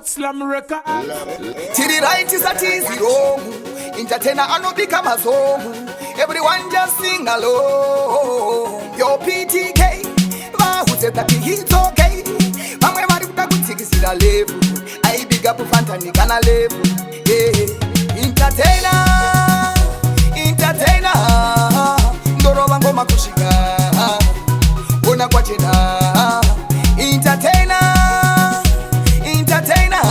Chillslam record. To the right is a easy wrong. Intertainer and no become a song. Everyone just sing along. Yo PTK, who said that it's okay? I'm a man who takes it a level. I big up Fantani can a level. Intertainer, Intertainer. Ndoro wango makushika. Ona kwa jina. Intertainer, Intertainer.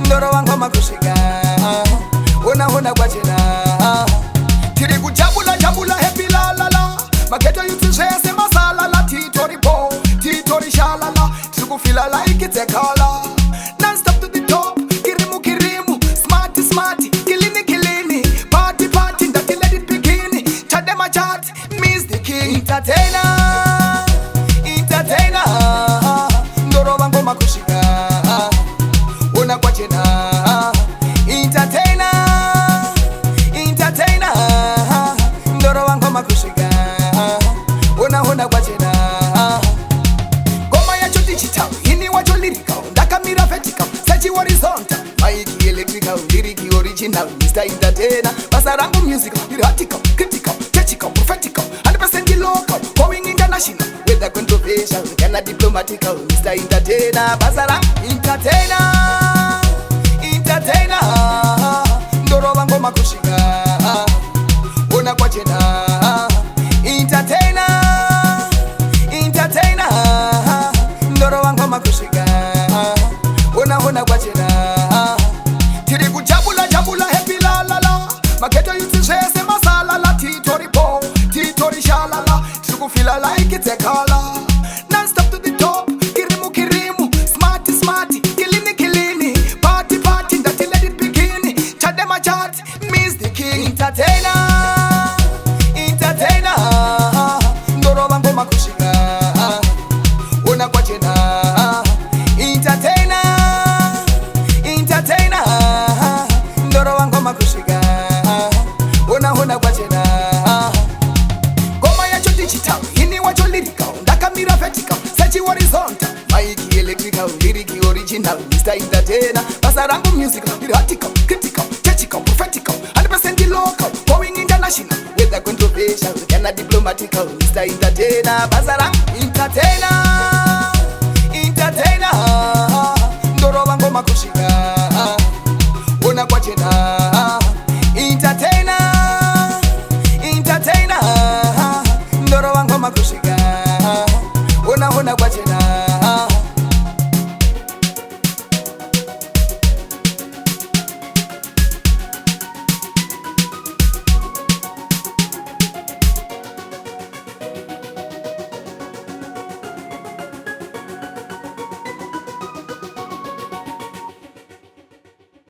Ndoro wango makushika. Ona kwa jina. Tiri kujabula jabula happy la la la. Maketo yuti shese masala la. Titori po, titori shalala. Tuku feel like it's a color. Non-stop to the top. Kirimu kirimu, smarty smarty. Kilini kilini, party party. That let it begin. Chat them a chat, miss the king. Intertainer, Intertainer. Ndoro wango makushika. Ona kwa jina. Intertainer, Intertainer. Ndoro wango makushika. Ona kwa jina. Goma ya cho digital, ini wacho lyrical. Ndaka mira vertical, sechi horizontal. Maiki electrical, lyriki original. Mr. Intertainer, basarangu musical. Lyrical, critical, technical, prophetical. 100% local, going international. Whether controversial, kana diplomatical. Mr. Intertainer, basarangu Intertainer, Intertainer. Ndoro wango makushika. Ona kwa jina. Intertainer, Intertainer. Ndoro wango makushika. Ona kwa jina. Tiri kujabula jabula happy la la la. Maketo yuti shese masala la. Titori po, titori shalala. Tuku feel like it's a color. Non-stop to the top. Kirimu kirimu, smarty smarty. Kilini kilini, party party. That let it begin. Chat them a chat, miss the king. Intertainer, Intertainer. Ndoro wango makushika. Ona kwa jina. Intertainer, Intertainer. Ndoro wango makushika. Ona kwa jina. Goma ya cho digital, ini wacho lyrical. Ndaka mira vertical, sechi horizontal. Maiki electrical, lyriki original. Mr. Intertainer, basarangu musical. Lyrical, critical, technical, prophetical. 100% local, going international. Whether controversial, kana diplomatical. Mr. Intertainer, basarangu Intertainer, Intertainer.